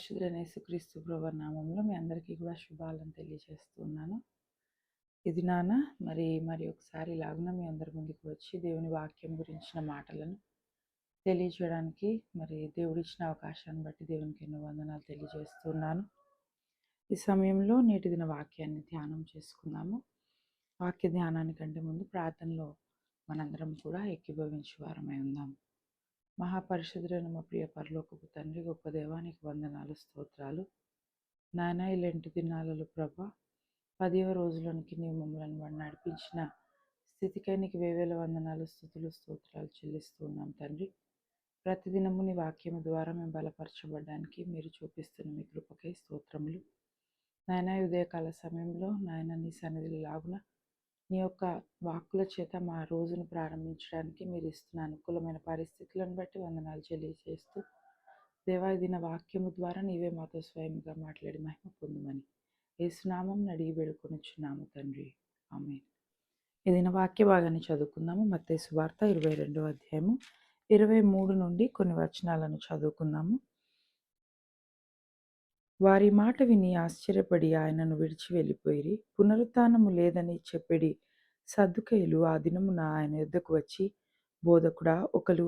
పరిశుద్ధుడైన యేసుక్రీస్తు ప్రభువారి నామంలో మీ అందరికీ కూడా శుభాలను తెలియజేస్తున్నాను. ఇది మరి ఒకసారి ఇలాగున మీ అందరి ముందుకు వచ్చి దేవుని వాక్యం గురించిన మాటలను తెలియజేయడానికి దేవుడిచ్చిన అవకాశాన్ని బట్టి దేవునికి ఎన్నో వందనాలు తెలియజేస్తున్నాను. ఈ సమయంలో నేటి దిన వాక్యాన్ని ధ్యానం చేసుకుందాము. వాక్య ధ్యానానికంటే ముందు ప్రార్థనలో మనందరం కూడా ఏకీభవించే వారమై ఉందాం. మహాపరిశుద్ధుడైన మా ప్రియ పరలోకపు తండ్రి, గొప్ప దేవానికి వందనాలు, స్తోత్రాలు. నాయన, ఇలాంటి దినాలలో ప్రభా 10వ రోజులోనికి నీవు మమ్మల్ని నడిపించిన స్థితికై నీకు వేవేల వందనాలు, స్తుతులు, స్తోత్రాలు చెల్లిస్తూ ఉన్నాం తండ్రి. ప్రతిదినము నీ వాక్యము ద్వారా మేము బలపరచబడడానికి మీరు చూపిస్తున్న మీ కృపకై స్తోత్రములు. నాయన, ఉదయకాల సమయంలో నాయన నీ సన్నిధిలో లాగున నీ యొక్క వాక్కుల చేత మా రోజును ప్రారంభించడానికి మీరు ఇస్తున్న అనుకూలమైన పరిస్థితులను బట్టి వందనాలు తెలియజేస్తూ, దేవా దిన వాక్యము ద్వారా నీవే మాతో స్వయంగా మాట్లాడి మహిమ పొందుమని యేసునామం అడిగి వేడుకొనుచున్నాము తండ్రి, ఆమేన్. ఈ దిన వాక్య భాగాన్ని చదువుకుందాము. మత్తయి సువార్త 22వ అధ్యాయము 23 నుండి కొన్ని వచనాలను చదువుకుందాము. వారి మాట విని ఆశ్చర్యపడి ఆయనను విడిచి వెళ్ళిపోయిరి. పునరుత్థానము లేదని చెప్పెడి సద్దుకయ్యులు ఆ దినమున ఆయన యొద్దకు వచ్చి, బోధకుడా, ఒకరు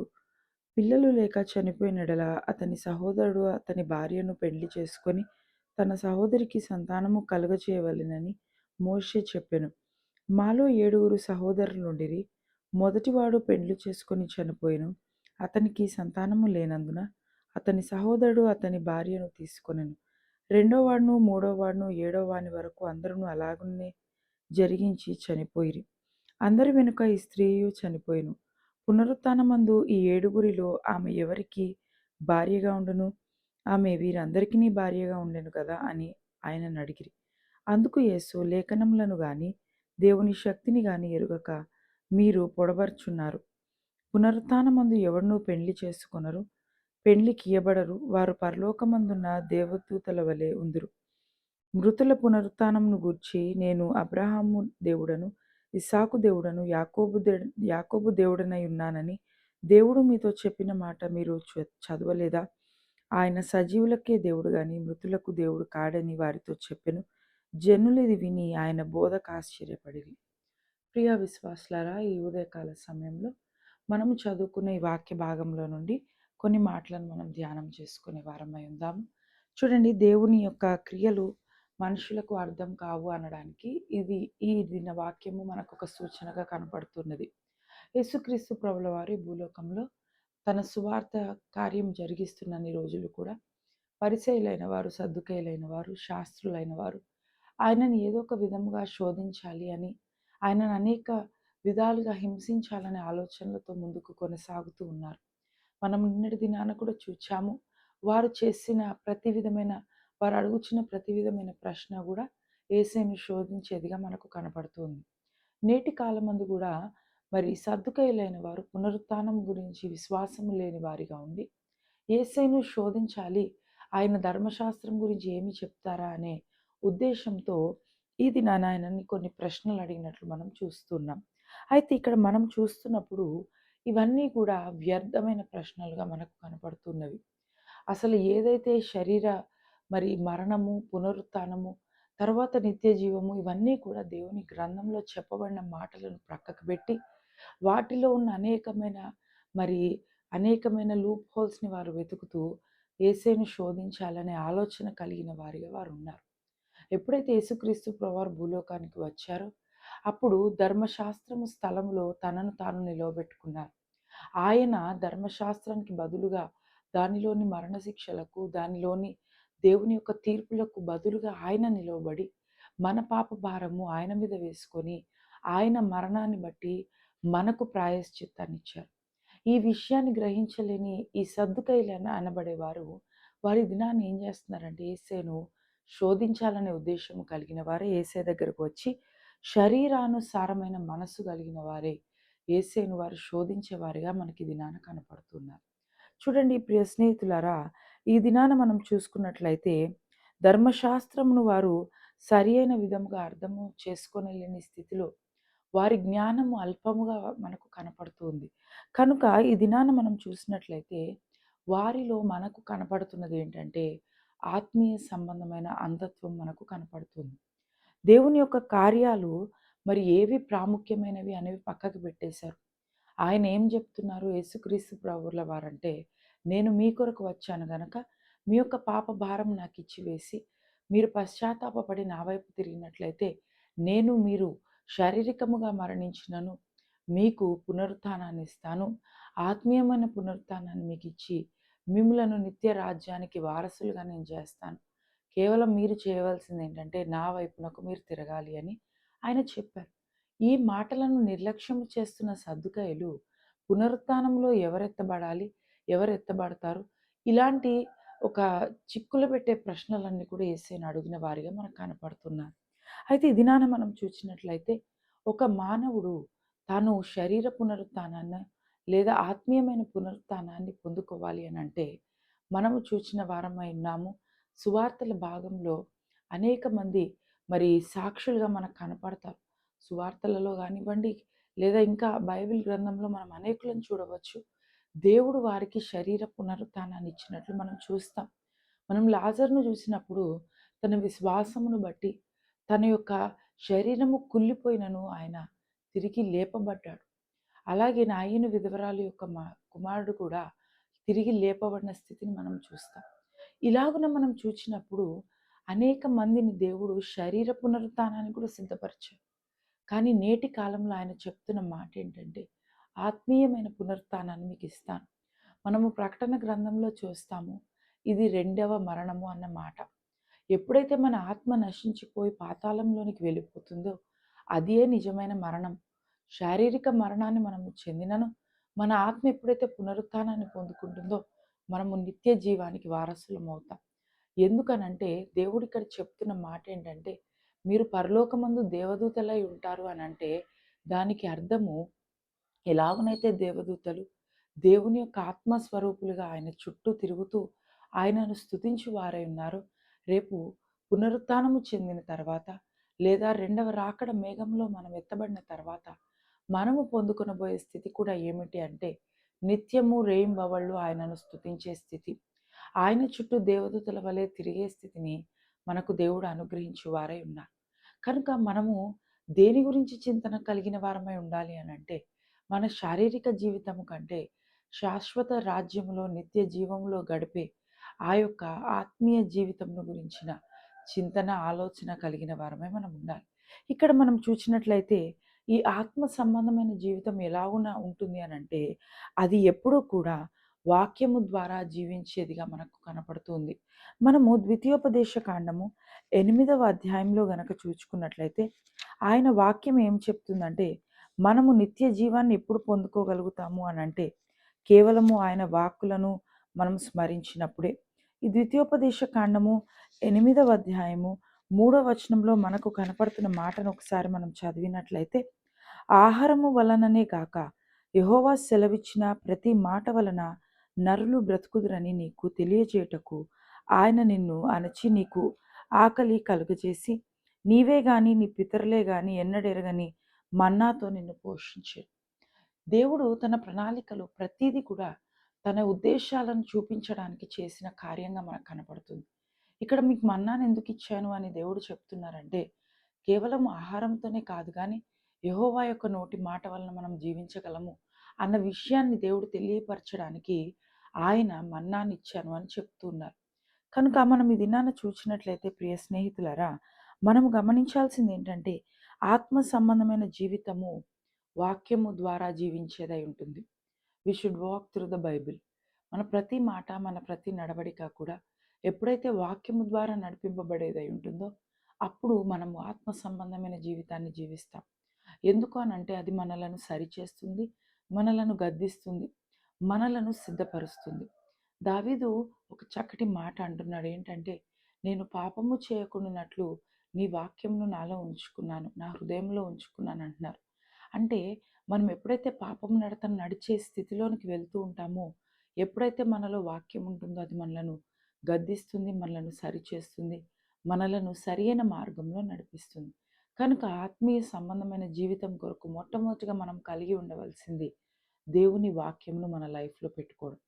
పిల్లలు లేక చనిపోయిన యెడల అతని సహోదరుడు అతని భార్యను పెండ్లి చేసుకొని తన సహోదరికి సంతానము కలుగజేయవలెనని మోషే చెప్పెను. మాలో 7 సహోదరులుండిరి. మొదటివాడు పెండ్లి చేసుకొని చనిపోయెను. అతనికి సంతానము లేనందున అతని సహోదరుడు అతని భార్యను తీసుకొనెను. రెండోవాడును, మూడోవాడును, 7వ వాని వరకు అందరూ అలాగునే జరిగించి చనిపోయిరి. అందరి వెనుక ఈ స్త్రీయు చనిపోయెను. పునరుత్థానమందు ఈ 7గురిలో ఆమె ఎవరికి భార్యగా ఉండును? ఆమె వీరందరికీ భార్యగా ఉండెను కదా అని ఆయనను అడిగిరి. అందుకు యేసు, లేఖనములను గాని దేవుని శక్తిని గాని ఎరుగక మీరు పొడబర్చున్నారు. పునరుత్థానమందు ఎవడునూ పెండ్లి చేసుకొనరు, పెండ్లికియ్యబడరు. వారు పరలోకమందున్న దేవదూతల వలె ఉందురు. మృతుల పునరుత్థానమును గూర్చి నేను అబ్రహాము దేవుడను, ఇస్సాకు దేవుడను, యాకోబు దేవుడనై ఉన్నానని దేవుడు మీతో చెప్పిన మాట మీరు చదవలేదా? ఆయన సజీవులకే దేవుడు గాని మృతులకు దేవుడు కాడని వారితో చెప్పెను. జనులు ఇది విని ఆయన బోధకు ఆశ్చర్యపడిరి. ప్రియ విశ్వాసులారా, ఈ ఉదయకాల సమయంలో మనము చదువుకున్న ఈ వాక్య భాగంలో నుండి కొన్ని మాటలను మనం ధ్యానం చేసుకునే వారమై ఉందాము. చూడండి, దేవుని యొక్క క్రియలు మనుషులకు అర్థం కావు అనడానికి ఈ దిన వాక్యము మనకు ఒక సూచనగా కనపడుతున్నది. యేసుక్రీస్తు ప్రభుల వారి భూలోకంలో తన సువార్త కార్యం జరిగిస్తున్నన్ని రోజులు కూడా పరిసయ్యులైన వారు, సద్దుకయ్యులైన వారు, శాస్త్రులైన వారు ఆయనను ఏదో ఒక విధముగా శోధించాలి అని, ఆయనను అనేక విధాలుగా హింసించాలనే ఆలోచనలతో ముందుకు కొనసాగుతూ ఉన్నారు. మనం నిన్నటి దినాన కూడా చూచాము. వారు అడుగుచున్న ప్రతి విధమైన ప్రశ్న కూడా యేసుని శోధించేదిగా మనకు కనపడుతుంది. నేటి కాలమందు కూడా సద్దుకయ్యులైన వారు పునరుత్థానం గురించి విశ్వాసము లేని వారిగా ఉండి, యేసును శోధించాలి, ఆయన ధర్మశాస్త్రం గురించి ఏమి చెప్తారా అనే ఉద్దేశంతో ఈ దినాన ఆయనని కొన్ని ప్రశ్నలు అడిగినట్లు మనం చూస్తున్నాం. అయితే ఇక్కడ మనం చూస్తున్నప్పుడు ఇవన్నీ కూడా వ్యర్థమైన ప్రశ్నలుగా మనకు కనపడుతున్నవి. అసలు ఏదైతే మరణము, పునరుత్థానము, తర్వాత నిత్య జీవము, ఇవన్నీ కూడా దేవుని గ్రంథంలో చెప్పబడిన మాటలను ప్రక్కకు పెట్టి వాటిలో ఉన్న అనేకమైన లూప్ హోల్స్ని వారు వెతుకుతూ యేసును శోధించాలనే ఆలోచన కలిగిన వారిగా వారు ఉన్నారు. ఎప్పుడైతే యేసుక్రీస్తు ప్రభువారు భూలోకానికి వచ్చారో అప్పుడు ధర్మశాస్త్రము స్థలంలో తనను తాను నిలవబెట్టుకున్నారు. ఆయన ధర్మశాస్త్రానికి బదులుగా దానిలోని మరణశిక్షలకు, దానిలోని దేవుని యొక్క తీర్పులకు బదులుగా ఆయన నిలవబడి మన పాప భారము ఆయన మీద వేసుకొని ఆయన మరణాన్ని బట్టి మనకు ప్రాయశ్చిత్తాన్ని ఇచ్చారు. ఈ విషయాన్ని గ్రహించలేని ఈ సద్దుకయ్యులు అనబడేవారు వారి దినాన్ని ఏం చేస్తున్నారంటే, యేసును శోధించాలనే ఉద్దేశం కలిగిన వారే యేసు దగ్గరకు వచ్చి, శరీరానుసారమైన మనసు కలిగిన వారే యేసును వారు శోధించే వారిగా మనకి దినాన కనపడుతున్నారు. చూడండి ప్రియ స్నేహితులారా, ఈ దినాన మనం చూసుకున్నట్లయితే ధర్మశాస్త్రమును వారు సరి అయిన విధముగా అర్థము చేసుకోలేని స్థితిలో వారి జ్ఞానము అల్పముగా మనకు కనపడుతుంది. కనుక ఈ దినాన మనం చూసినట్లయితే వారిలో మనకు కనపడుతున్నది ఏంటంటే, ఆత్మీయ సంబంధమైన అంధత్వం మనకు కనపడుతుంది. దేవుని యొక్క కార్యాలు మరి ఏవి ప్రాముఖ్యమైనవి అనేవి పక్కకు పెట్టేశారు. ఆయన ఏం చెప్తున్నారు యేసుక్రీస్తు ప్రభువుల వారంటే, నేను మీ కొరకు వచ్చాను గనక మీ యొక్క పాప భారం నాకిచ్చి వేసి మీరు పశ్చాత్తాపపడి నా వైపు తిరిగినట్లయితే నేను మీరు శారీరకముగా మరణించినను మీకు పునరుత్థానాన్ని ఇస్తాను. ఆత్మీయమైన పునరుత్థానాన్ని మీకిచ్చి మిమ్ములను నిత్య రాజ్యానికి వారసులుగా నేను చేస్తాను. కేవలం మీరు చేయవలసింది ఏంటంటే నా వైపునకు మీరు తిరగాలి అని ఆయన చెప్పారు. ఈ మాటలను నిర్లక్ష్యం చేస్తున్న సద్దుకయ్యులు పునరుత్థానంలో ఎవరెత్తబడాలి, ఎవరెత్తబడతారు, ఇలాంటి ఒక చిక్కులు పెట్టే ప్రశ్నలన్నీ కూడా యేసయ్యను అడిగిన వారిగా మనకు కనపడుతున్నారు. అయితే ఈ దినాన మనం చూసినట్లయితే ఒక మానవుడు తాను శరీర పునరుత్థానాన్ని లేదా ఆత్మీయమైన పునరుత్థానాన్ని పొందుకోవాలి అని అంటే మనము చూచిన వారమై ఉన్నాము. సువార్తల భాగంలో అనేక మంది మరి సాక్షులుగా మనకు కనపడతారు. సువార్తలలో కానివ్వండి లేదా ఇంకా బైబిల్ గ్రంథంలో మనం అనేకులను చూడవచ్చు. దేవుడు వారికి శరీర పునరుత్థానాన్ని ఇచ్చినట్లు మనం చూస్తాం. మనం లాజరును చూసినప్పుడు తన విశ్వాసమును బట్టి తన యొక్క శరీరము కుళ్ళిపోయినను ఆయన తిరిగి లేపబడ్డాడు. అలాగే నాయీను విధవరాలు యొక్క కుమారుడు కూడా తిరిగి లేపబడిన స్థితిని మనం చూస్తాం. ఇలాగున మనం చూచినప్పుడు అనేక మందిని దేవుడు శరీర పునరుత్థానాన్ని కూడా సిద్ధపరిచాడు. కానీ నేటి కాలంలో ఆయన చెప్తున్న మాట ఏంటంటే ఆత్మీయమైన పునరుత్థానాన్ని మీకు ఇస్తాను. మనము ప్రకటన గ్రంథంలో చూస్తాము ఇది రెండవ మరణము అన్న మాట. ఎప్పుడైతే మన ఆత్మ నశించిపోయి పాతాళంలోనికి వెళ్ళిపోతుందో అదే నిజమైన మరణం. శారీరక మరణాన్ని మనము చెందినను మన ఆత్మ ఎప్పుడైతే పునరుత్థానాన్ని పొందుకుంటుందో మనము నిత్య జీవానికి వారసులం అవుతాం. ఎందుకనంటే దేవుడు ఇక్కడ చెప్తున్న మాట ఏంటంటే మీరు పరలోకమందు దేవదూతలై ఉంటారు అని అంటే దానికి అర్థము ఎలాగునైతే దేవదూతలు దేవుని యొక్క ఆత్మస్వరూపులుగా ఆయన చుట్టూ తిరుగుతూ ఆయనను స్తుతించు వారై ఉన్నారు, రేపు పునరుత్థానము చెందిన తర్వాత లేదా రెండవ రాకడ మేఘంలో మనం ఎత్తబడిన తర్వాత మనము పొందుకొనబోయే స్థితి కూడా ఏమిటి అంటే నిత్యము రేయింబవళ్ళు ఆయనను స్తుతించే స్థితి. ఆయన చుట్టూ దేవదూతల వలె తిరిగే స్థితిని మనకు దేవుడు అనుగ్రహించు వారై ఉన్నారు. కనుక మనము దేని గురించి చింతన కలిగిన వారమై ఉండాలి అని అంటే మన శారీరక జీవితం కంటే శాశ్వత రాజ్యంలో నిత్య జీవంలో గడిపే ఆ యొక్క ఆత్మీయ జీవితంను గురించిన చింతన ఆలోచన కలిగిన వారమే మనం ఉండాలి. ఇక్కడ మనం చూసినట్లయితే ఈ ఆత్మ సంబంధమైన జీవితం ఎలాగున ఉంటుంది అని అంటే అది ఎప్పుడూ కూడా వాక్యము ద్వారా జీవించేదిగా మనకు కనపడుతుంది. మనము ద్వితీయోపదేశ కాండము 8వ అధ్యాయంలో గనక చూసుకున్నట్లయితే ఆయన వాక్యం ఏం చెప్తుందంటే మనము నిత్య జీవాన్ని ఎప్పుడు పొందుకోగలుగుతాము అని అంటే కేవలము ఆయన వాక్కులను మనం స్మరించినప్పుడే. ఈ ద్వితీయోపదేశ కాండము 8వ అధ్యాయము 3వ వచనంలో మనకు కనపడుతున్న మాటను ఒకసారి మనం చదివినట్లయితే ఆహారము వలననే కాక యెహోవా సెలవిచ్చిన ప్రతి మాట వలన నరులు బ్రతుకుదురని నీకు తెలియజేయటకు ఆయన నిన్ను అణచి నీకు ఆకలి కలుగజేసి నీవే గాని నీ పితరులే గాని ఎన్నడెరగని మన్నాతో నిన్ను పోషించాడు. దేవుడు తన ప్రణాళికలో ప్రతిదీ కూడా తన ఉద్దేశాలను చూపించడానికి చేసిన కార్యంగా మనకు కనపడుతుంది. ఇక్కడ మీకు మన్నాను ఎందుకు ఇచ్చాను అని దేవుడు చెప్తున్నారంటే కేవలం ఆహారంతోనే కాదు కానీ యెహోవా యొక్క నోటి మాట వలన మనం జీవించగలము అన్న విషయాన్ని దేవుడు తెలియపరచడానికి ఆయన మన్నాను ఇచ్చాను అని చెప్తున్నారు. కనుక మనం ఈ దినాన చూసినట్లయితే ప్రియ స్నేహితులారా మనము గమనించాల్సింది ఏంటంటే ఆత్మ సంబంధమైన జీవితము వాక్యము ద్వారా జీవించేదై ఉంటుంది. We should walk through the Bible. మన ప్రతి మాట మన ప్రతి నడవడిక కూడా ఎప్పుడైతే వాక్యము ద్వారా నడిపింపబడేదై ఉంటుందో అప్పుడు మనము ఆత్మ సంబంధమైన జీవితాన్ని జీవిస్తాం. ఎందుకు అనంటే అది మనలను సరిచేస్తుంది, మనలను గద్దిస్తుంది, మనలను సిద్ధపరుస్తుంది. దావీదు ఒక చక్కటి మాట అంటున్నాడు ఏంటంటే నేను పాపము చేయకుండానట్లు నీ వాక్యమును నాలో ఉంచుకున్నాను, నా హృదయంలో ఉంచుకున్నాను అంటున్నారు. అంటే మనం ఎప్పుడైతే పాపం నడతను నడిచే స్థితిలోనికి వెళ్తూ ఉంటామో ఎప్పుడైతే మనలో వాక్యం ఉంటుందో అది మనలను గద్దిస్తుంది, మనలను సరిచేస్తుంది, మనలను సరియైన మార్గంలో నడిపిస్తుంది. కనుక ఆత్మీయ సంబంధమైన జీవితం కొరకు మొట్టమొదటిగా మనం కలిగి ఉండవలసింది దేవుని వాక్యంను మన లైఫ్లో పెట్టుకోవడం.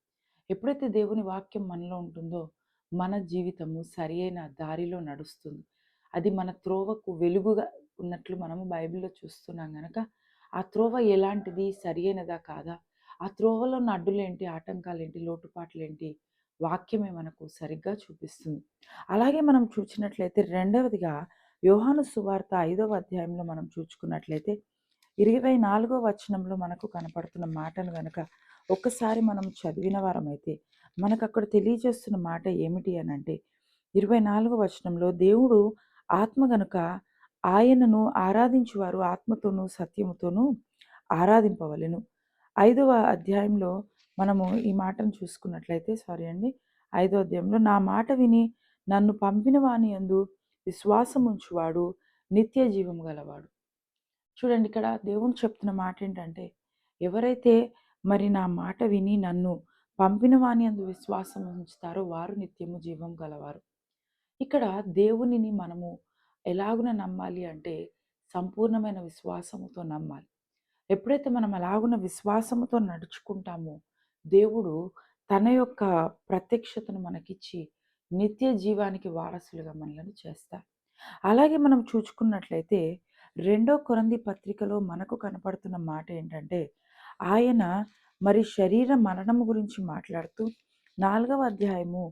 ఎప్పుడైతే దేవుని వాక్యం మనలో ఉంటుందో మన జీవితము సరియైన దారిలో నడుస్తుంది. అది మన త్రోవకు వెలుగుగా ఉన్నట్లు మనము బైబిల్‌లో చూస్తున్నాం గనక, ఆ త్రోవ ఎలాంటిది? సరియైనదా? కాదా? ఆ త్రోవలో ఉన్న అడ్డులేంటి? ఆటంకాలేంటి? లోటుపాట్లేంటి? వాక్యమే మనకు సరిగ్గా చూపిస్తుంది. అలాగే మనం చూచినట్లయితే రెండవదిగా యోహాను సువార్త 5వ అధ్యాయంలో మనం చూచుకున్నట్లయితే 24వ వచనంలో మనకు కనపడుతున్న మాటను గనక ఒక్కసారి మనం చదివిన వారమైతే మనకక్కడ తెలియజేస్తున్న మాట ఏమిటి అనంటే 24వ వచనంలో దేవుడు ఆత్మ గనుక ఆయనను ఆరాధించువారు ఆత్మతోనూ సత్యముతోనూ ఆరాధింపవలెను. 5వ అధ్యాయంలో మనము ఈ మాటను చూసుకున్నట్లయితే సారీ అండి. 5వ అధ్యాయంలో నా మాట విని నన్ను పంపిన వాని యందు విశ్వాసముంచువాడు నిత్య జీవము గలవాడు. చూడండి ఇక్కడ దేవుడు చెప్తున్న మాట ఏంటంటే, ఎవరైతే మరి నా మాట విని నన్ను పంపిన వాని యందు విశ్వాసం ఉంచుతారో వారు నిత్యము జీవం గలవారు. ఇక్కడ దేవునిని మనము ఎలాగున నమ్మాలి అంటే సంపూర్ణమైన విశ్వాసముతో నమ్మాలి. ఎప్పుడైతే మనం అలాగున విశ్వాసముతో నడుచుకుంటామో, దేవుడు తన యొక్క ప్రత్యక్షతను మనకిచ్చి నిత్య జీవానికి వారసులుగా మనలను చేస్తారు. అలాగే మనం చూచుకున్నట్లయితే రెండో కొరింథీ పత్రికలో మనకు కనపడుతున్న మాట ఏంటంటే, ఆయన మరి శరీర మరణము గురించి మాట్లాడుతూ 4వ అధ్యాయము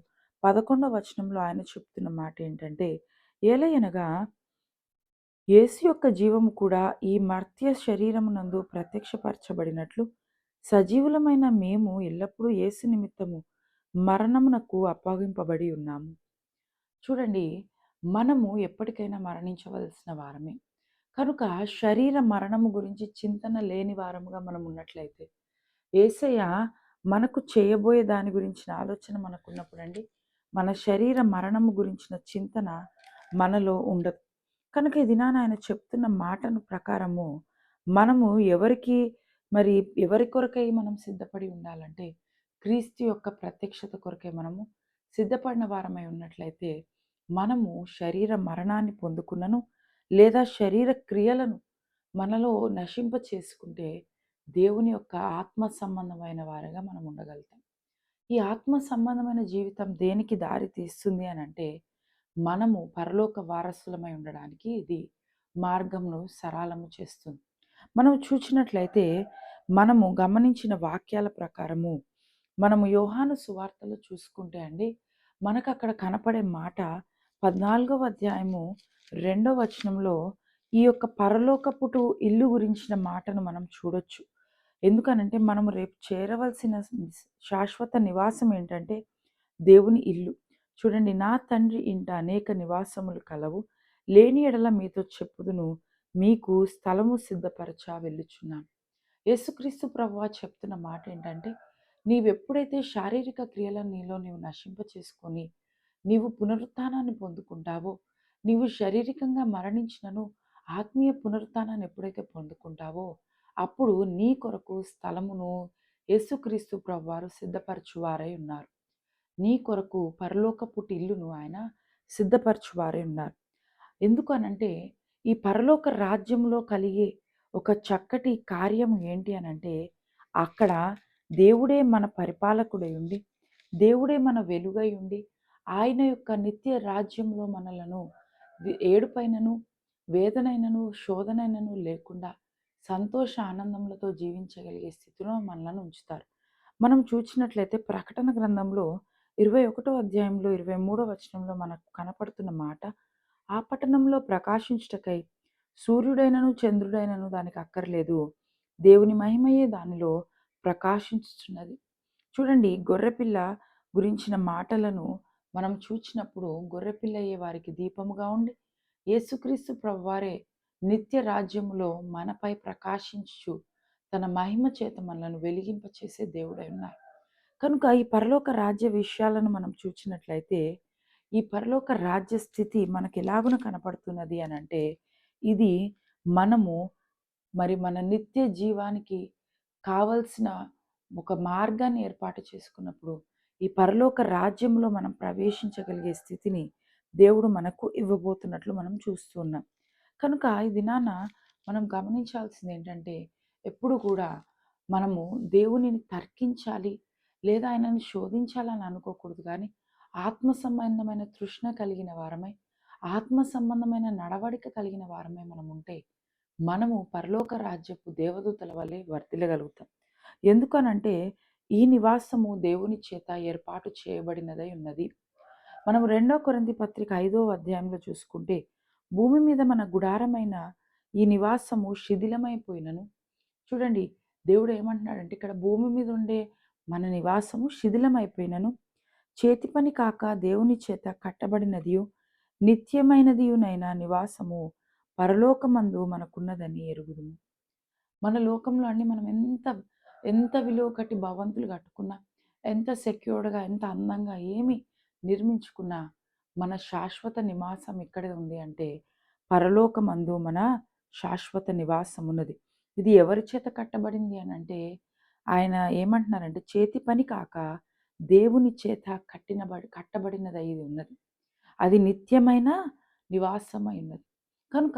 11వ వచనంలో ఆయన చెప్తున్న మాట ఏంటంటే, ఏలయనగా యేసు యొక్క జీవము కూడా ఈ మర్త్య శరీరమునందు ప్రత్యక్షపరచబడినట్లు సజీవులమైన మేము ఎల్లప్పుడూ యేసు నిమిత్తము మరణమునకు అప్పగింపబడి ఉన్నాము. చూడండి, మనము ఎప్పటికైనా మరణించవలసిన వారమే. కనుక శరీర మరణము గురించి చింతన లేని వారముగా మనం ఉన్నట్లయితే, యేసయ్య మనకు చేయబోయే దాని గురించిన ఆలోచన మనకున్నప్పుడండి, మన శరీర మరణము గురించిన చింతన మనలో ఉండదు. కనుక ఈ దినాన ఆయన చెప్తున్న మాటను ప్రకారము మనము మరి ఎవరి కొరకై మనం సిద్ధపడి ఉండాలంటే, క్రీస్తు యొక్క ప్రత్యక్షత కొరకై మనము సిద్ధపడిన వారమై ఉన్నట్లయితే, మనము శరీర మరణాన్ని పొందుకున్నను లేదా శరీర క్రియలను మనలో నశింప చేసుకుంటే దేవుని యొక్క ఆత్మ సంబంధమైన వారిగా మనం ఉండగలుగుతాం. ఈ ఆత్మ సంబంధమైన జీవితం దేనికి దారి తీస్తుంది అనంటే, మనము పరలోక వారసులమై ఉండడానికి ఇది మార్గమును సరళము చేస్తుంది. మనం చూచినట్లయితే మనము గమనించిన వాక్యాల ప్రకారము మనము యోహాను సువార్తలో చూసుకుంటే అండి, మనకక్కడ కనపడే మాట 14వ అధ్యాయము 2వ వచనంలో ఈ యొక్క పరలోకపుటు ఇల్లు గురించిన మాటను మనం చూడొచ్చు. ఎందుకనంటే మనము రేపు చేరవలసిన శాశ్వత నివాసం ఏంటంటే దేవుని ఇల్లు. చూడండి, నా తండ్రి ఇంట అనేక నివాసములు కలవు. లేని ఎడల మీతో చెప్పుదును, మీకు స్థలము సిద్ధపరచ వెళ్ళుచున్నాను. యేసుక్రీస్తు ప్రభువా చెప్తున్న మాట ఏంటంటే, నీవెప్పుడైతే శారీరక క్రియలను నీవు నశింప చేసుకొని నీవు పునరుత్థానాన్ని పొందుకుంటావో, నీవు శారీరకంగా మరణించినను ఆత్మీయ పునరుత్థానాన్ని ఎప్పుడైతే పొందుకుంటావో, అప్పుడు నీ కొరకు స్థలమును యేసుక్రీస్తు ప్రభువారు సిద్ధపరచువారై ఉన్నారు. నీ కొరకు పరలోకపుటి ఇల్లును ఆయన సిద్ధపరచువారై ఉన్నారు. ఎందుకు అనంటే, ఈ పరలోక రాజ్యంలో కలిగే ఒక చక్కటి కార్యం ఏంటి అనంటే, అక్కడ దేవుడే మన పరిపాలకుడై ఉండి, దేవుడే మన వెలుగై ఉండి, ఆయన యొక్క నిత్య రాజ్యంలో మనలను ఏడుపైనను, వేదనైనను, శోధనైనను లేకుండా సంతోష ఆనందములతో జీవించగలిగే స్థితిలో మనలను ఉంచుతారు. మనం చూసినట్లయితే ప్రకటన గ్రంథంలో 21వ అధ్యాయంలో 23వ వచనంలో మనకు కనపడుతున్న మాట, ఆ పట్టణంలో ప్రకాశించుటకై సూర్యుడైనను చంద్రుడైనను దానికి అక్కర్లేదు, దేవుని మహిమయే దానిలో ప్రకాశించుచున్నది. చూడండి, గొర్రెపిల్ల గురించిన మాటలను మనం చూచినప్పుడు గొర్రెపిల్లయే వారికి దీపముగా ఉండి యేసుక్రీస్తు ప్రభువారే నిత్య రాజ్యములో మనపై ప్రకాశించు తన మహిమ చేత మనలను వెలిగింపచేసే దేవుడై ఉన్నారు. కనుక ఈ పరలోక రాజ్య విషయాలను మనం చూచినట్లయితే, ఈ పరలోక రాజ్య స్థితి మనకు ఎలాగున కనపడుతున్నది అనంటే, ఇది మనము మన నిత్య జీవానికి కావలసిన ఒక మార్గాన్ని ఏర్పాటు చేసుకున్నప్పుడు, ఈ పరలోక రాజ్యంలో మనం ప్రవేశించగలిగే స్థితిని దేవుడు మనకు ఇవ్వబోతున్నట్లు మనం చూస్తూ ఉన్నాం. కనుక ఈ దినాన మనం గమనించాల్సింది ఏంటంటే, ఎప్పుడు కూడా మనము దేవునిని తర్కించాలి లేదా ఆయనను శోధించాలని అనుకోకూడదు. కానీ ఆత్మ సంబంధమైన తృష్ణ కలిగిన వారమై, ఆత్మ సంబంధమైన నడవడిక కలిగిన వారమై మనం ఉంటే, మనము పరలోక రాజ్యపు దేవదూతల వలె వర్ధిల్లగలుగుతాం. ఎందుకనంటే, ఈ నివాసము దేవుని చేత ఏర్పాటు చేయబడినదై ఉన్నది. మనం 2 కొరింథీ పత్రిక 5వ అధ్యాయంలో చూసుకుంటే, భూమి మీద మన గుడారమైన ఈ నివాసము శిథిలమైపోయినను, చూడండి దేవుడు ఏమంటున్నాడంటే ఇక్కడ భూమి మీద ఉండే మన నివాసము శిథిలమైపోయినను, చేతి పని కాక దేవుని చేత కట్టబడినదియు నిత్యమైనదియునైన నివాసము పరలోకమందు మనకున్నదని ఎరుగుదుము. మన లోకంలో అండి మనం ఎంత ఎంత విలువ కట్టి భవంతులు కట్టుకున్నా, ఎంత సెక్యూర్డ్‌గా, ఎంత అందంగా ఏమి నిర్మించుకున్నా, మన శాశ్వత నివాసం ఎక్కడ ఉంది అంటే, పరలోకమందు మన శాశ్వత నివాసం ఉన్నది. ఇది ఎవరి చేత కట్టబడింది అనంటే, ఆయన ఏమంటున్నారంటే, చేతి పని కాక దేవుని చేత కట్టబడినదై ఇది ఉన్నది. అది నిత్యమైన నివాసమై ఉన్నది. కనుక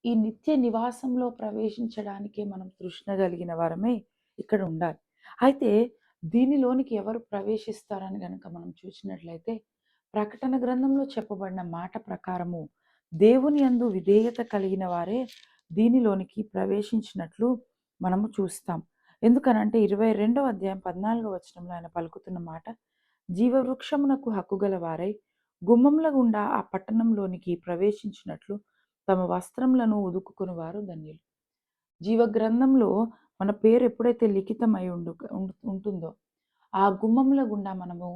ఈ నిత్య నివాసంలో ప్రవేశించడానికే మనం తృష్ణ కలిగిన వారమే ఇక్కడ ఉండాలి. అయితే దీనిలోనికి ఎవరు ప్రవేశిస్తారని గనక మనం చూసినట్లయితే, ప్రకటన గ్రంథంలో చెప్పబడిన మాట ప్రకారము దేవుని యందు విధేయత కలిగిన వారే దీనిలోనికి ప్రవేశించినట్లు మనము చూస్తాం. ఎందుకనంటే 22వ అధ్యాయం 14వ వచనంలో ఆయన పలుకుతున్న మాట, జీవవృక్షమునకు హక్కుగల వారై గుమ్మముల గుండా ఆ పట్టణంలోనికి ప్రవేశించినట్లు తమ వస్త్రములను ఉదుకుకుని వారు ధన్యులు. జీవగ్రంథంలో మన పేరు ఎప్పుడైతే లిఖితమై ఉంటుందో, ఆ గుమ్మముల గుండా మనము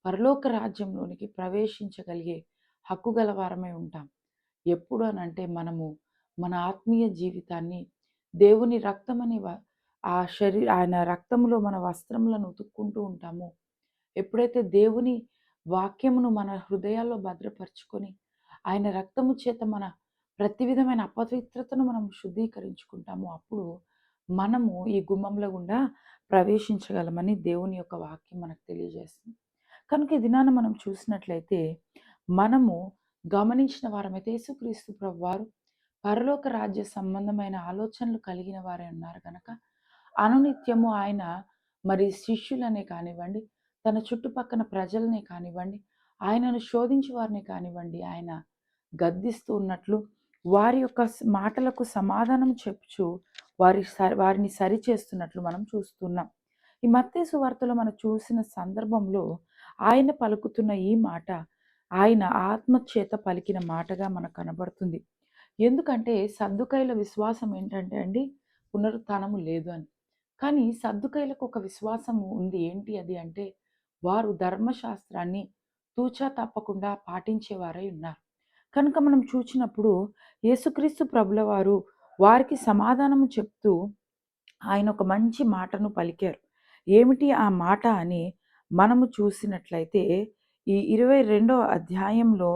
పరలోక రాజ్యంలోనికి ప్రవేశించగలిగే హక్కు గలవారమై ఉంటాం. ఎప్పుడు అనంటే మనము మన ఆత్మీయ జీవితాన్ని దేవుని రక్తమని ఆయన రక్తములో మన వస్త్రములను ఉతుక్కుంటూ ఉంటామో, ఎప్పుడైతే దేవుని వాక్యమును మన హృదయాల్లో భద్రపరుచుకొని, ఆయన రక్తము చేత మన ప్రతి విధమైన అపవిత్రతను మనం శుద్ధీకరించుకుంటామో, అప్పుడు మనము ఈ గుమ్మంల గుండా ప్రవేశించగలమని దేవుని యొక్క వాక్యం మనకు తెలియజేస్తుంది. కనుక ఈ దినాన మనం చూసినట్లయితే, మనము గమనించిన వారమైతే యేసుక్రీస్తు ప్రభువారు పరలోక రాజ్య సంబంధమైన ఆలోచనలు కలిగిన వారే ఉన్నారు కనుక, అనునిత్యము ఆయన మరి శిష్యులనే కానివ్వండి, తన చుట్టుపక్కన ప్రజలనే కానివ్వండి, ఆయనను శోధించే వారిని కానివ్వండి, ఆయన గద్దిస్తూ ఉన్నట్లు, వారి యొక్క మాటలకు సమాధానం చెప్పుచు వారిని సరిచేస్తున్నట్లు మనం చూస్తున్నాం. ఈ మత్తయి సువార్తలో మనం చూసిన సందర్భంలో ఆయన పలుకుతున్న ఈ మాట, ఆయన ఆత్మ చేత పలికిన మాటగా మనకు కనబడుతుంది. ఎందుకంటే సద్దుకైల విశ్వాసం ఏంటంటే అండి, పునరుత్థానము లేదు అని. కానీ సద్దుకైలకు ఒక విశ్వాసం ఉంది. ఏంటి అది అంటే, వారు ధర్మశాస్త్రాన్ని తూచా తప్పకుండా పాటించేవారై ఉన్నారు. కనుక మనం చూచినప్పుడు యేసుక్రీస్తు ప్రభుల వారు వారికి సమాధానము చెప్తూ ఆయన ఒక మంచి మాటను పలికారు. ఏమిటి ఆ మాట అని మనము చూసినట్లయితే, ఈ 22వ అధ్యాయంలో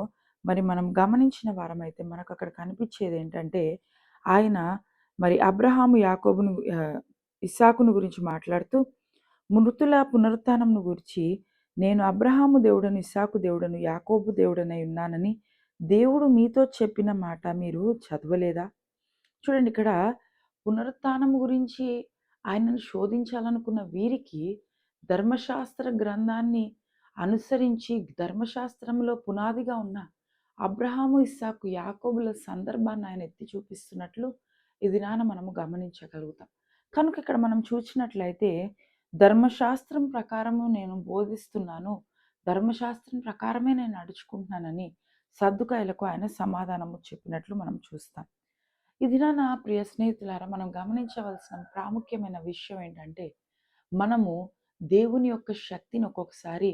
మరి మనం గమనించిన వారమైతే మనకు అక్కడ కనిపించేది ఏంటంటే, ఆయన మరి అబ్రహాము యాకోబును ఇస్సాకును గురించి మాట్లాడుతూ, మృతుల పునరుత్థానమును గురించి, నేను అబ్రహాము దేవుడను, ఇస్సాకు దేవుడను, యాకోబు దేవుడనై ఉన్నానని దేవుడు మీతో చెప్పిన మాట మీరు చదవలేదా? చూడండి ఇక్కడ పునరుత్థానం గురించి ఆయనను శోధించాలనుకున్న వీరికి ధర్మశాస్త్ర గ్రంథాన్ని అనుసరించి ధర్మశాస్త్రంలో పునాదిగా ఉన్న అబ్రహాము, ఇస్సాకు, యాకోబుల సందర్భాన్ని ఆయన ఎత్తి చూపిస్తున్నట్లు ఈ దినాన మనము గమనించగలుగుతాం. కనుక ఇక్కడ మనం చూసినట్లయితే ధర్మశాస్త్రం ప్రకారము నేను బోధిస్తున్నాను, ధర్మశాస్త్రం ప్రకారమే నేను నడుచుకుంటున్నానని సద్దుకాయలకు ఆయన సమాధానము చెప్పినట్లు మనం చూస్తాం. ఈ దినాన ప్రియ స్నేహితులారా, మనం గమనించవలసిన ప్రాముఖ్యమైన విషయం ఏంటంటే, మనము దేవుని యొక్క శక్తిని ఒక్కొక్కసారి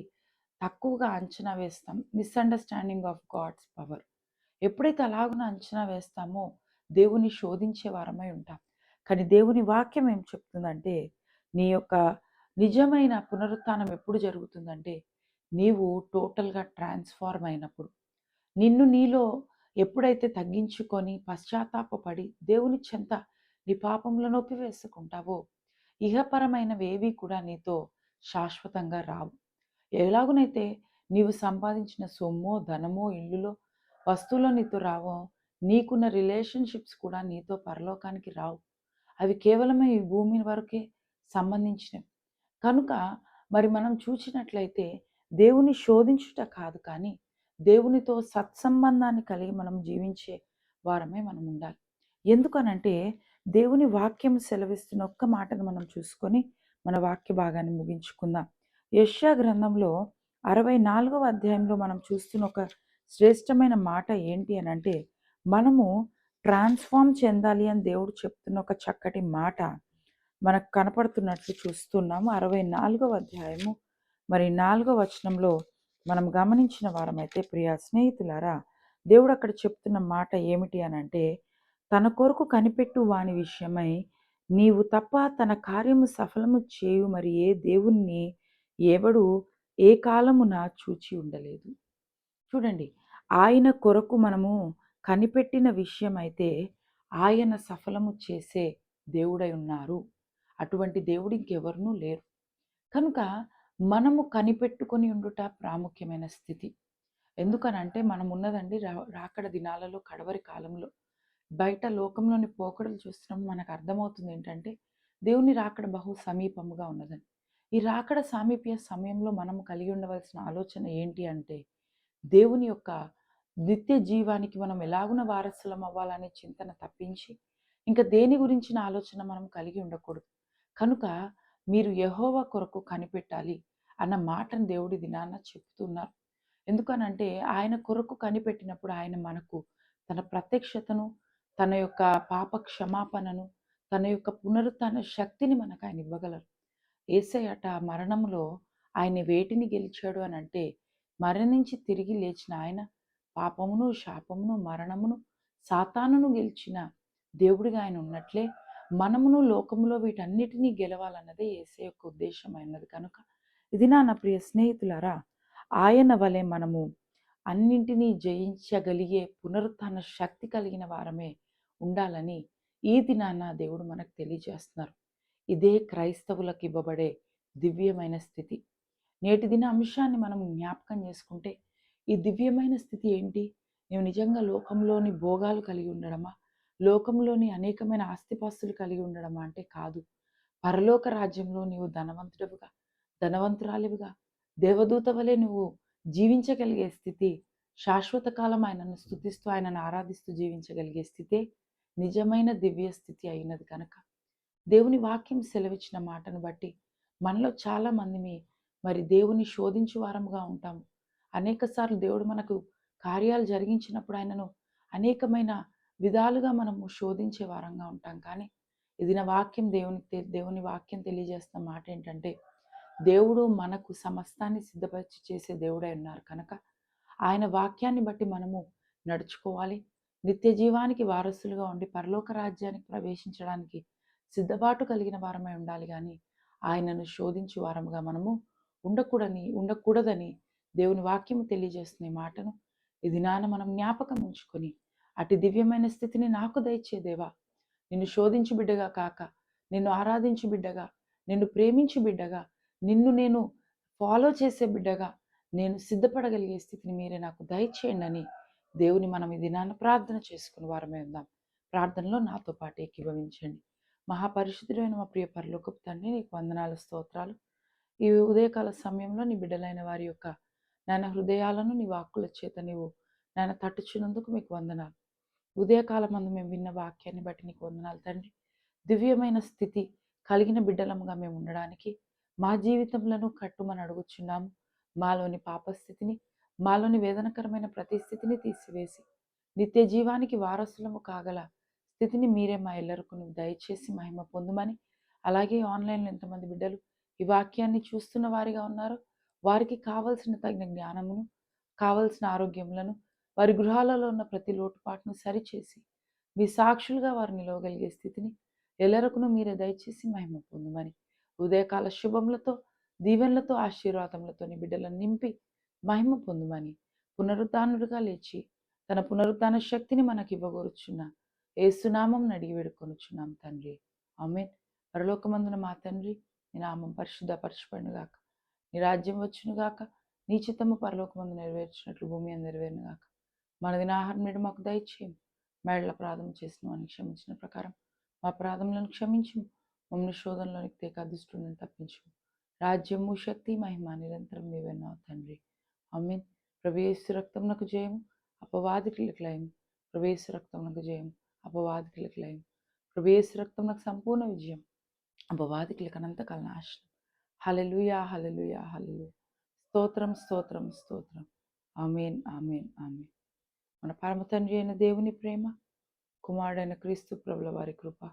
తక్కువగా అంచనా వేస్తాం. Misunderstanding of God's power. ఎప్పుడైతే అలాగున అంచనా వేస్తామో దేవుని శోధించే వారమై ఉంటాం. కానీ దేవుని వాక్యం ఏం చెప్తుందంటే, నీ యొక్క నిజమైన పునరుత్థానం ఎప్పుడు జరుగుతుందంటే, నీవు టోటల్‌గా ట్రాన్స్‌ఫార్మ్ అయినప్పుడు. నిన్ను నీలో ఎప్పుడైతే తగ్గించుకొని పశ్చాత్తాపపడి దేవుని చెంత నీ పాపములను ఒప్పివేసుకుంటావో, ఇహపరమైనవేవి కూడా నీతో శాశ్వతంగా రావు. ఎలాగునైతే నీవు సంపాదించిన సొమ్మో, ధనమో, ఇల్లులో, వస్తువులో నీతో రావో, నీకున్న రిలేషన్‌షిప్స్ కూడా నీతో పరలోకానికి రావు. అవి కేవలమే ఈ భూమి వరకే సంబంధించినవి. కనుక మరి మనం చూసినట్లయితే దేవుని శోధించుట కాదు కానీ, దేవునితో సత్సంబంధాన్ని కలిగి మనం జీవించే వారమే మనం ఉండాలి. ఎందుకనంటే, దేవుని వాక్యం సెలవిస్తున్న ఒక్క మాటను మనం చూసుకొని, మన వాక్య భాగాన్ని ముగించుకుందాం. యెషయా గ్రంథంలో 64వ అధ్యాయంలో మనం చూస్తున్న ఒక శ్రేష్టమైన మాట ఏంటి అనంటే, మనము ట్రాన్స్‌ఫార్మ్ చెందాలి అని దేవుడు చెప్తున్న ఒక చక్కటి మాట మనకు కనపడుతున్నట్లు చూస్తున్నాము. 64వ అధ్యాయము మరి 4వ వచనంలో మనం గమనించిన వారమైతే ప్రియ స్నేహితులారా, దేవుడు అక్కడ చెప్తున్న మాట ఏమిటి అనంటే, తన కొరకు కనిపెట్టు వాని విషయమై నీవు తప్ప తన కార్యము సఫలము చేయు మరి ఏ దేవుణ్ణి ఎవడు ఏ కాలమున చూచి ఉండలేదు. చూడండి, ఆయన కొరకు మనము కనిపెట్టిన విషయమైతే ఆయన సఫలము చేసే దేవుడై ఉన్నారు. అటువంటి దేవుడు ఇంకెవరునూ లేరు. కనుక మనము కనిపెట్టుకొని ఉండుట ప్రాముఖ్యమైన స్థితి. ఎందుకనంటే మనమున్నదండి రాకడ దినాలలో కడవరి కాలంలో. బయట లోకంలోని పోకడలు చూస్తున్నప్పుడు మనకు అర్థమవుతుంది ఏంటంటే, దేవుని రాకడ బహు సమీపముగా ఉన్నదని. ఈ రాకడ సామీప్య సమయంలో మనము కలిగి ఉండవలసిన ఆలోచన ఏంటి అంటే, దేవుని యొక్క నిత్య జీవానికి మనం ఎలాగున వారసులం అవ్వాలనే చింతన తప్పించి, ఇంకా దేని గురించిన ఆలోచన మనం కలిగి ఉండకూడదు. కనుక మీరు యెహోవా కొరకు కనిపెట్టాలి అన్న మాటను దేవుడి దినాన చెప్తున్నారు. ఎందుకనంటే ఆయన కొరకు కనిపెట్టినప్పుడు ఆయన మనకు తన ప్రత్యక్షతను, తన యొక్క పాప క్షమాపణను, తన యొక్క పునరుత్థాన శక్తిని మనకు ఆయన ఇవ్వగలరు. యేసయ్యట మరణములో ఆయన వేటిని గెలిచాడు అనంటే, మరణించి తిరిగి లేచిన ఆయన పాపమును, శాపమును, మరణమును, సాతానును గెలిచిన దేవుడిగా ఆయన ఉన్నట్లే, మనమును లోకములో వీటన్నిటినీ గెలవాలన్నదే యేసయ్య యొక్క ఉద్దేశమైనది. కనుక ఇది నా ప్రియ స్నేహితులారా, ఆయన వలె మనము అన్నింటినీ జయించగలిగే పునరుత్థాన శక్తి కలిగిన వారమే ఉండాలని ఈ దినాన దేవుడు మనకు తెలియజేస్తున్నారు. ఇదే క్రైస్తవులకు ఇవ్వబడే దివ్యమైన స్థితి. నేటి దిన అంశాన్ని మనం జ్ఞాపకం చేసుకుంటే, ఈ దివ్యమైన స్థితి ఏంటి? నీవు నిజంగా లోకంలోని భోగాలు కలిగి ఉండడమా? లోకంలోని అనేకమైన ఆస్తిపాస్తులు కలిగి ఉండడమా అంటే కాదు. పరలోక రాజ్యంలో నీవు ధనవంతుడివిగా, ధనవంతురాలివిగా, దేవదూత వలె నువ్వు జీవించగలిగే స్థితి, శాశ్వత కాలం ఆయనను స్తుతిస్తూ, ఆయనను ఆరాధిస్తూ జీవించగలిగే స్థితే నిజమైన దివ్య స్థితి అయినది కనుక, దేవుని వాక్యం సెలవిచ్చిన మాటను బట్టి మనలో చాలా మందిని మరి దేవుని శోధించు వారముగా ఉంటాము. అనేక సార్లు దేవుడు మనకు కార్యాలు జరిగించినప్పుడు ఆయనను అనేకమైన విధాలుగా మనము శోధించే వారంగా ఉంటాం. కానీ ఇది నా వాక్యం దేవుని వాక్యం తెలియజేస్తున్న మాట ఏంటంటే, దేవుడు మనకు సమస్తాన్ని సిద్ధపరిచి చేసే దేవుడై ఉన్నారు కనుక ఆయన వాక్యాన్ని బట్టి మనము నడుచుకోవాలి. నిత్య జీవానికి వారసులుగా ఉండి పరలోక రాజ్యానికి ప్రవేశించడానికి సిద్ధపాటు కలిగిన వారమై ఉండాలి గాని, ఆయనను శోధించు వారముగా మనము ఉండకూడదని దేవుని వాక్యము తెలియజేస్తున్న ఈ మాటను ఈ దినాన మనం జ్ఞాపకం ఉంచుకొని, అటు దివ్యమైన స్థితిని నాకు దయచే దేవా, నిన్ను శోధించు బిడ్డగా కాక, నిన్ను ఆరాధించు బిడ్డగా, నిన్ను ప్రేమించు బిడ్డగా, నిన్ను నేను ఫాలో చేసే బిడ్డగా నేను సిద్ధపడగలిగే స్థితిని మీరే నాకు దయచేయండి దేవుని మనం ఈ దినాన ప్రార్థన చేసుకుని వారమే ఉందాం. ప్రార్థనలో నాతో పాటు ఏకీభవించండి. మహాపరిశుద్ధుడైన మా ప్రియ పరలోకపు తండ్రి, నీకు వందనాలు, స్తోత్రాలు. ఈ ఉదయకాల సమయంలో నీ బిడ్డలైన వారి యొక్క నాయన హృదయాలను నీ వాక్కుల చేత నీవు నాయన తట్టుచున్నందుకు మీకు వందనాలు. ఉదయకాలమందు మేము విన్న వాక్యాన్ని బట్టి నీకు వందనాలు తండ్రి. దివ్యమైన స్థితి కలిగిన బిడ్డలముగా మేము ఉండడానికి మా జీవితంలో కట్టుమని అడుగుచున్నాము. మాలోని పాపస్థితిని, మాలోని వేదనకరమైన ప్రతి స్థితిని తీసివేసి నిత్య జీవానికి వారసులము కాగల స్థితిని మీరే మా ఎల్లరకు దయచేసి మహిమ పొందుమని, అలాగే ఆన్లైన్లో ఎంతమంది బిడ్డలు ఈ వాక్యాన్ని చూస్తున్న వారిగా ఉన్నారో వారికి కావలసిన తగిన జ్ఞానమును, కావలసిన ఆరోగ్యములను, వారి గృహాలలో ఉన్న ప్రతి లోటుపాటును సరిచేసి మీ సాక్షులుగా వారు నిలవగలిగే స్థితిని ఎల్లరకును మీరే దయచేసి మహిమ పొందుమని, ఉదయకాల శుభములతో, దీవెనలతో, ఆశీర్వాదములతో నీ బిడ్డలను నింపి మహిమ పొందుమని, పునరుద్ధానుడుగా లేచి తన పునరుద్ధాన శక్తిని మనకి ఇవ్వగోరుచున్న ఏసునామం అడిగి వేడుకొనుచున్నాం తండ్రి. ఆమేన్. పరలోకమందున మా తండ్రి, నీ నామం పరిశుద్ధపరచబడునుగాక, నీ రాజ్యం వచ్చునుగాక, నీ చిత్తము పరలోకమందు నెరవేర్చినట్లు భూమి అందు నెరవేరునుగాక. మన దినాహారం నేడు మాకు దయచేయం. మేడల అపరాధం చేసిన వారిని క్షమించిన ప్రకారం మా అపరాధములను క్షమించుము. మమ్మల్ని శోధనలోనికి తేక దుష్టుని తప్పించుము. రాజ్యము, శక్తి, మహిమ నిరంతరం నీవెన్నావు తండ్రి. ఆమేన్. ప్రభు యేసు రక్తమునకు జయము, అపవాదికి లయము. ప్రభు యేసు రక్తమునకు జయము, అపవాదికి లయము. ప్రభు యేసు రక్తమునకు సంపూర్ణ విజయం, అపవాదికి అనంతకాల నాశనం. హల్లెలూయా, హల్లెలూయా, హల్లెలూయా. స్తోత్రం, స్తోత్రం, స్తోత్రం. ఆమేన్, ఆమేన్, ఆమేన్. మన పరమ తండ్రి అయిన దేవుని ప్రేమ, కుమారుడైన క్రీస్తు ప్రభుల వారి కృప,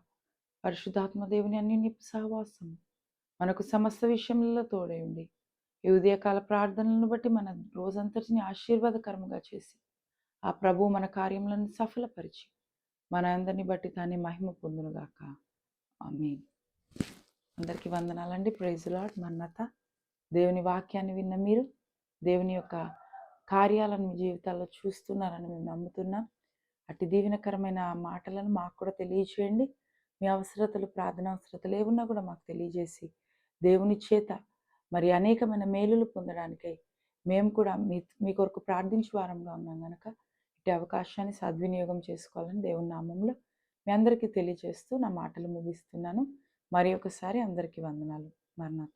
పరిశుద్ధాత్మ దేవుని అన్యోన్య సహవాసం మనకు సమస్త విషయములలో తోడై ఉండి ఈ ఉదయకాల ప్రార్థనలను బట్టి మన రోజంతటిని ఆశీర్వాదకరముగా చేసి ఆ ప్రభువు మన కార్యములను సఫలపరిచి మన అందరిని బట్టి తానే మహిమ పొందునుగాక. ఆమేన్. అందరికీ వందనాలండి. Praise lord. మన్నత దేవుని వాక్యాన్ని విన్న మీరు దేవుని యొక్క కార్యాలను మీ జీవితాల్లో చూస్తున్నారని మేము నమ్ముతున్నాం. అట్టి దీవెనకరమైన మాటలను మాకు కూడా తెలియచేయండి. మీ అవసరతలు, ప్రార్థన అవసరతలు ఏమున్నా కూడా మాకు తెలియజేసి దేవుని చేత మరి అనేకమైన మేలులు పొందడానికై మేము కూడా మీ కొరకు ప్రార్థించే వారంగా ఉన్నాం కనుక ఇట్టి అవకాశాన్ని సద్వినియోగం చేసుకోవాలని దేవుని నామంలో మీ అందరికీ తెలియజేస్తూ నా మాటలు ముగిస్తున్నాను. మరి ఒకసారి అందరికీ వందనాలు. మరణాత.